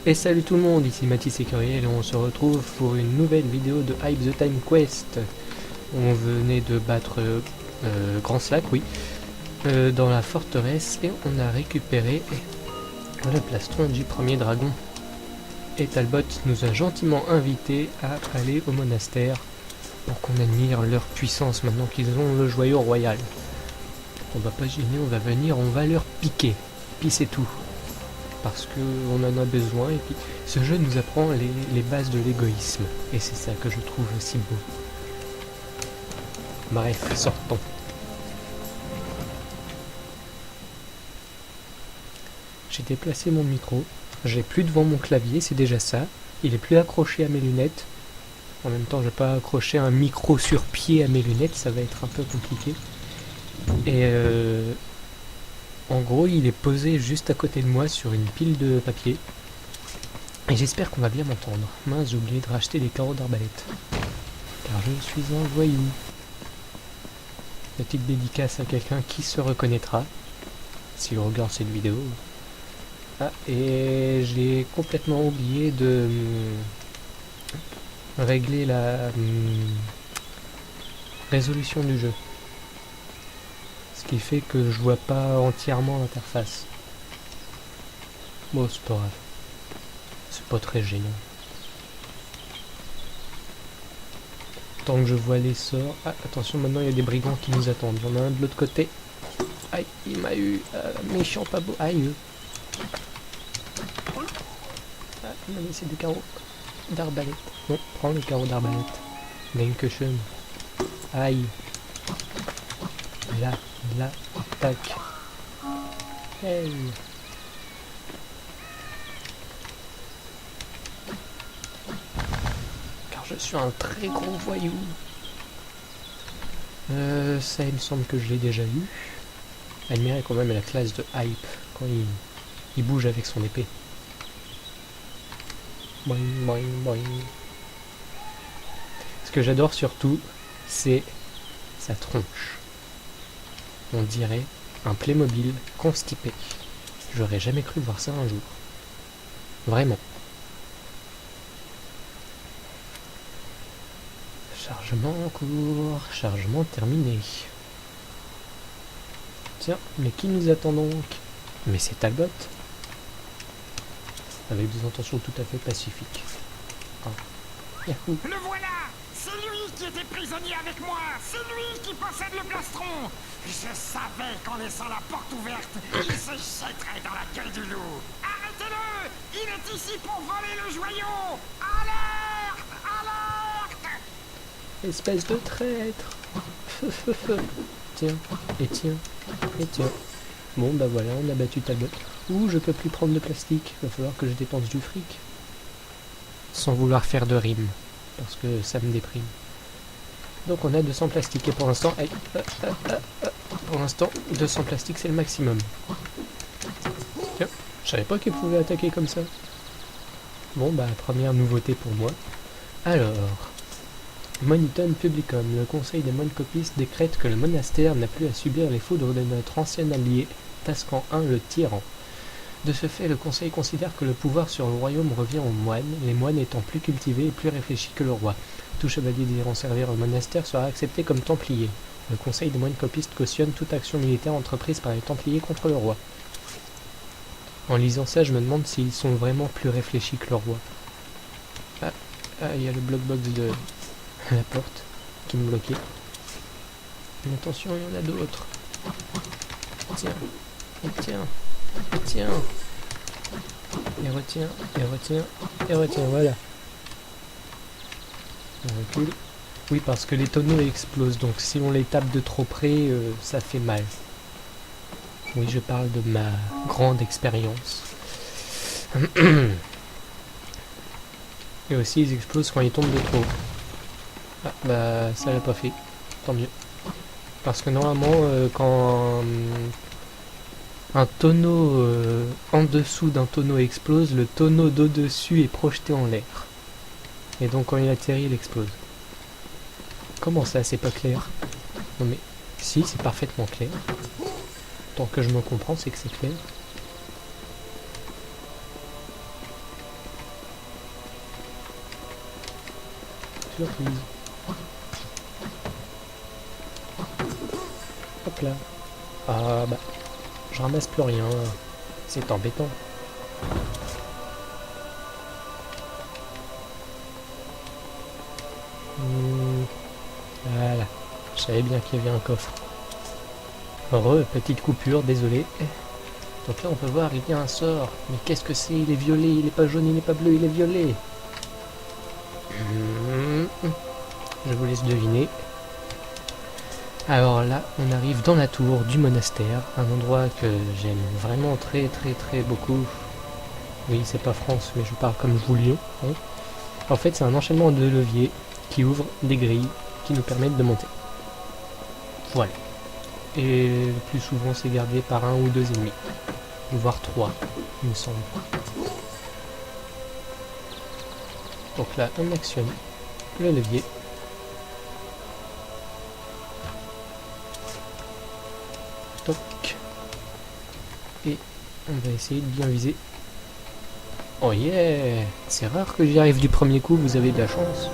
Et salut tout le monde, ici Mathis et Curiel et on se retrouve pour une nouvelle vidéo de Hype the Time Quest. On venait de battre Grand Slack, oui, dans la forteresse et on a récupéré le plastron du premier dragon. Et Talbot nous a gentiment invités à aller au monastère pour qu'on admire leur puissance maintenant qu'ils ont le joyau royal. On va pas gêner, on va venir, on va leur piquer. Puis c'est tout. Parce qu'on en a besoin, et puis ce jeu nous apprend les bases de l'égoïsme, et c'est ça que je trouve si beau. Bref, sortons. J'ai déplacé mon micro, j'ai plus devant mon clavier, c'est déjà ça, il est plus accroché à mes lunettes. En même temps, je vais pas accrocher un micro sur pied à mes lunettes, ça va être un peu compliqué. Et en gros, il est posé juste à côté de moi sur une pile de papier. Et j'espère qu'on va bien m'entendre. Mince, j'ai oublié de racheter des carreaux d'arbalète. Car je suis un voyou. Petite dédicace à quelqu'un qui se reconnaîtra. S'il regarde cette vidéo. Ah, et j'ai complètement oublié de régler la résolution du jeu. Ce qui fait que je vois pas entièrement l'interface. Bon, c'est pas grave. C'est pas très gênant. Tant que je vois les sorts... Ah, attention, maintenant il y a des brigands qui nous attendent. Il y en a un de l'autre côté. Aïe, il m'a eu. Méchant, pas beau. Aïe. Ah, il m'a laissé des carreaux d'arbalète. Non, prends les carreaux d'arbalète. Dankeschön. Aïe. Là, tac. Hey. Je suis un très gros voyou. Ça, il me semble que je l'ai déjà eu. Admirez quand même la classe de Hype quand il bouge avec son épée. Boing, boing, boing. Ce que j'adore surtout, c'est sa tronche. On dirait un Playmobil constipé. J'aurais jamais cru voir ça un jour. Vraiment. Chargement en cours, chargement terminé. Tiens, mais qui nous attend donc? Mais c'est Talbot. Avec des intentions tout à fait pacifiques. Ah. Yahoo. Le voilà! C'est lui qui était prisonnier avec moi! C'est lui qui possède le plastron! Je savais qu'en laissant la porte ouverte, il se jetterait dans la gueule du loup! Arrêtez-le! Il est ici pour voler le joyau! Alerte! Alerte! Espèce de traître. Tiens, et tiens, et tiens. Bon bah voilà, on a battu Talbot. Ouh, je peux plus prendre de plastique. Va falloir que je dépense du fric. Sans vouloir faire de rime. Parce que ça me déprime. Donc on a 200 plastiques. Et pour l'instant, pour l'instant, 200 plastiques c'est le maximum. Tiens, je savais pas qu'il pouvait attaquer comme ça. Bon bah, première nouveauté pour moi. Alors... Monitum Publicum, le conseil des moines copistes décrète que le monastère n'a plus à subir les foudres de notre ancien allié, Tascan I le tyran. De ce fait, le conseil considère que le pouvoir sur le royaume revient aux moines, les moines étant plus cultivés et plus réfléchis que le roi. Tout chevalier désirant servir au monastère sera accepté comme templier. Le conseil des moines copistes cautionne toute action militaire entreprise par les templiers contre le roi. En lisant ça, je me demande s'ils sont vraiment plus réfléchis que le roi. Ah, il y a le bloc-box de... la porte qui me bloquait. Mais attention, il y en a d'autres. Tiens, et tiens, et tiens. Et retiens, et retiens, et retiens, voilà. On recule. Oui, parce que les tonneaux explosent, donc si on les tape de trop près, ça fait mal. Oui, je parle de ma grande expérience. Et aussi, ils explosent quand ils tombent de trop. Ah, bah ça l'a pas fait, tant mieux. Parce que normalement, quand un tonneau en dessous d'un tonneau explose, le tonneau d'au-dessus est projeté en l'air. Et donc quand il atterrit, il explose. Comment ça, c'est pas clair? Non mais, si, c'est parfaitement clair. Tant que je me comprends, c'est que c'est clair. Surprise. Hop là. Ah bah, je ramasse plus rien. C'est embêtant. Voilà. Je savais bien qu'il y avait un coffre. Petite coupure, désolé. Donc là on peut voir, il y a un sort. Mais qu'est-ce que c'est? Il est violet, il est pas jaune, il n'est pas bleu, il est violet. Je vous laisse deviner. Alors là, on arrive dans la tour du monastère, un endroit que j'aime vraiment très beaucoup. Oui, c'est pas France, mais je parle comme je vous le dis. Hein. En fait, c'est un enchaînement de leviers qui ouvre des grilles qui nous permettent de monter. Voilà. Et le plus souvent, c'est gardé par un ou deux ennemis, voire trois, il me semble. Donc là, on actionne le levier. Toc. Et on va essayer de bien viser. Oh yeah! C'est rare que j'y arrive du premier coup, vous avez de la chance.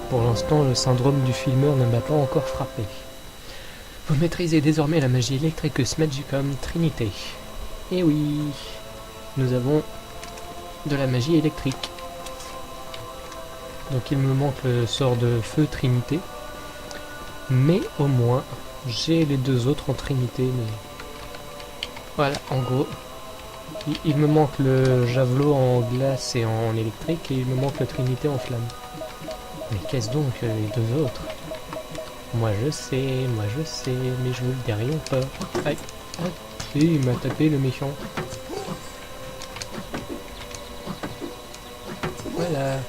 Pour l'instant, le syndrome du filmeur ne m'a pas encore frappé. Vous maîtrisez désormais la magie Electricus Magicum Trinité. Et oui, nous avons de la magie électrique. Donc il me manque le sort de feu Trinité. Mais au moins, j'ai les deux autres en Trinité. Mais voilà, en gros, il me manque le javelot en glace et en électrique. Et il me manque le Trinité en flamme. Mais qu'est-ce donc les deux autres? Moi je sais, mais je vous le dis rien pas. Aïe, aïe, il m'a tapé le méchant. Voilà.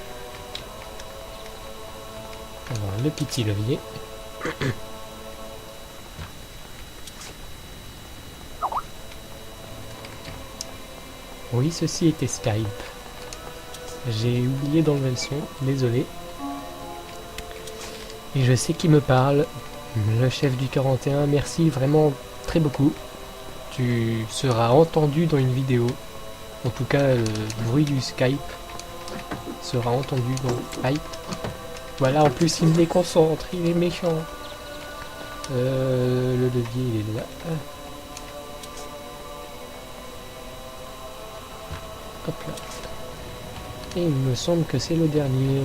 Alors le petit levier. Oui, ceci était Skype. J'ai oublié d'enlever le son, désolé. Et je sais qui me parle, le chef du 41, merci vraiment très beaucoup. Tu seras entendu dans une vidéo. En tout cas, le bruit du Skype sera entendu dans Skype. Voilà, en plus il me déconcentre, il est méchant. Le levier il est là. Hop là. Et il me semble que c'est le dernier.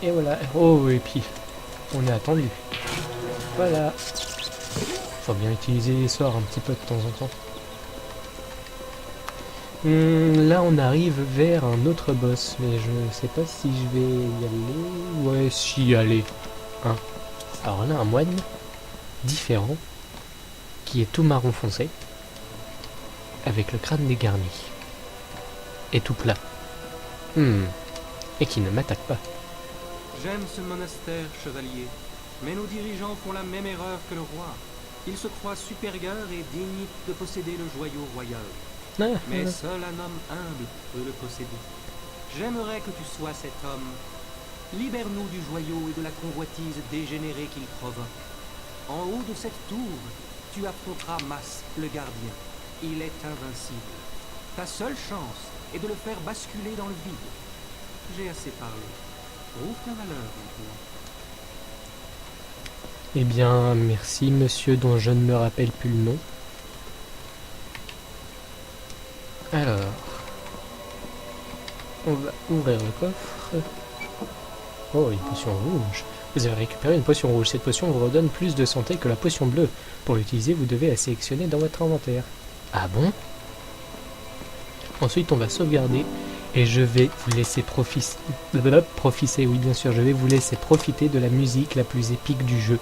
Et voilà. Oh, et puis, on est attendu. Voilà. Faut bien utiliser les sorts un petit peu de temps en temps. Là, on arrive vers un autre boss, mais je sais pas si je vais y aller. Ouais, si, allez. Hein. Alors là, un moine différent, qui est tout marron foncé, avec le crâne dégarni, et tout plat. Et qui ne m'attaque pas. J'aime ce monastère, chevalier, mais nos dirigeants font la même erreur que le roi. Ils se croient supérieurs et dignes de posséder le joyau royal. Mais seul un homme humble peut le posséder. J'aimerais que tu sois cet homme. Libère-nous du joyau et de la convoitise dégénérée qu'il provoque. En haut de cette tour, tu affronteras Mas, le gardien. Il est invincible. Ta seule chance est de le faire basculer dans le vide. J'ai assez parlé. Prouve ta valeur maintenant. Eh bien, merci monsieur dont je ne me rappelle plus le nom. Alors, on va ouvrir le coffre. Oh, une potion rouge. Vous avez récupéré une potion rouge. Cette potion vous redonne plus de santé que la potion bleue. Pour l'utiliser, vous devez la sélectionner dans votre inventaire. Ah bon? Ensuite, on va sauvegarder. Et je vais vous laisser profiter, oui bien sûr, je vais vous laisser profiter de la musique la plus épique du jeu.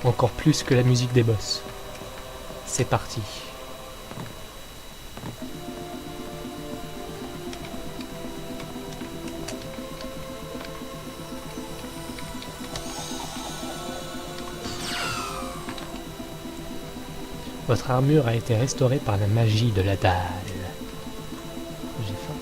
Encore plus que la musique des boss. C'est parti. Votre armure a été restaurée par la magie de la dalle. J'ai faim.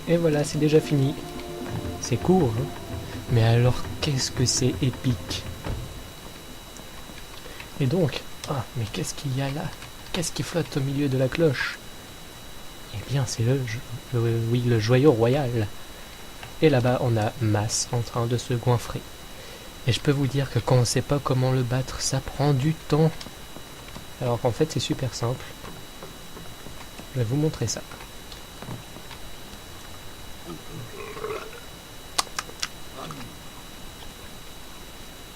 Et voilà, c'est déjà fini. C'est court, hein. Mais alors, qu'est-ce que c'est épique. Et donc, ah, mais qu'est-ce qu'il y a là? Qu'est-ce qui flotte au milieu de la cloche? Eh bien, c'est le joyau royal. Et là-bas, on a Mas en train de se goinfrer. Et je peux vous dire que quand on ne sait pas comment le battre, ça prend du temps. Alors qu'en fait, c'est super simple. Je vais vous montrer ça.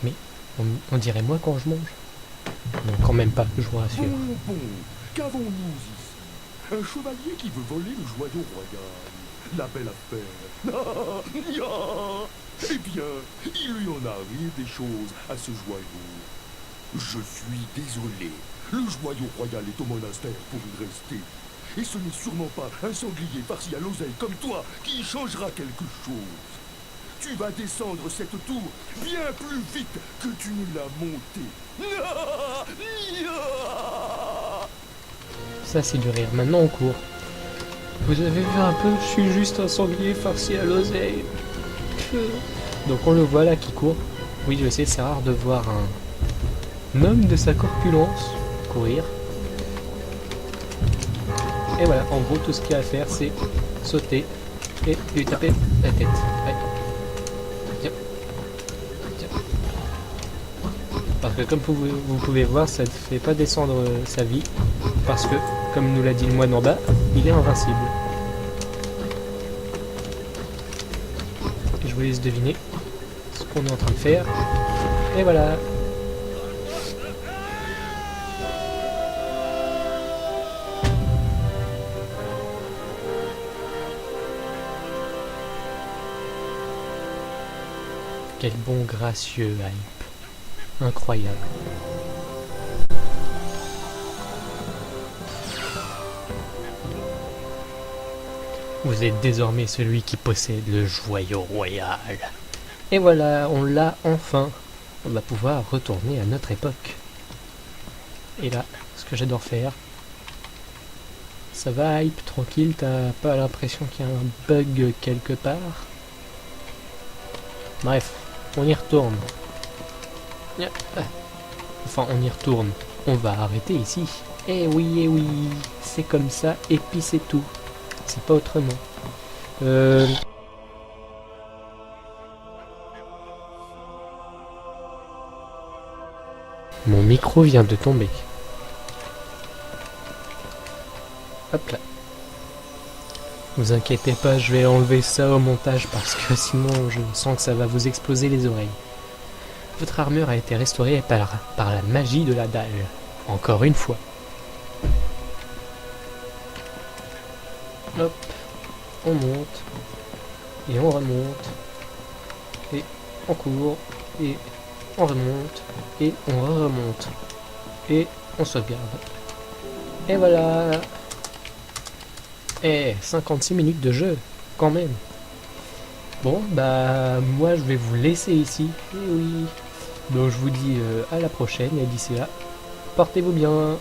Mais, on dirait moi quand je mange. Non, quand même pas, je vous rassure. Bon, qu'avons-nous ici? Un chevalier qui veut voler le joyau royal. La belle affaire. Eh bien, il lui en arrive des choses à ce joyau. Je suis désolé. Le joyau royal est au monastère pour y rester. Et ce n'est sûrement pas un sanglier farci à l'oseille comme toi qui y changera quelque chose. Tu vas descendre cette tour bien plus vite que tu ne l'as montée. Ça, c'est du rire. Maintenant, on court. Vous avez vu un peu, je suis juste un sanglier farci à l'oseille. Donc on le voit là qui court. Oui, je sais, c'est rare de voir un homme de sa corpulence courir. Et voilà, en gros, tout ce qu'il y a à faire, c'est sauter et lui taper la tête. Ouais. Tiens. Tiens. Parce que comme vous pouvez voir, ça ne fait pas descendre sa vie. Parce que, comme nous l'a dit le moine en bas, il est invincible. Et je vous laisse deviner ce qu'on est en train de faire. Et voilà. Quel bon gracieux hype. Incroyable. Vous êtes désormais celui qui possède le joyau royal. Et voilà, on l'a enfin. On va pouvoir retourner à notre époque. Et là, ce que j'adore faire, ça va hype, tranquille, t'as pas l'impression qu'il y a un bug quelque part. Bref, on y retourne. Enfin, on y retourne. On va arrêter ici. Eh oui, c'est comme ça, et puis c'est tout. C'est pas autrement. Mon micro vient de tomber. Hop là. Vous inquiétez pas, je vais enlever ça au montage parce que sinon je sens que ça va vous exploser les oreilles. Votre armure a été restaurée par la magie de la dalle. Encore une fois. Hop. On monte. Et on remonte. Et on court. Et on remonte. Et on remonte. Et on sauvegarde. Et voilà. Et 56 minutes de jeu, quand même. Bon, bah, moi, je vais vous laisser ici. Et oui. Donc, je vous dis à la prochaine. Et d'ici là, portez-vous bien.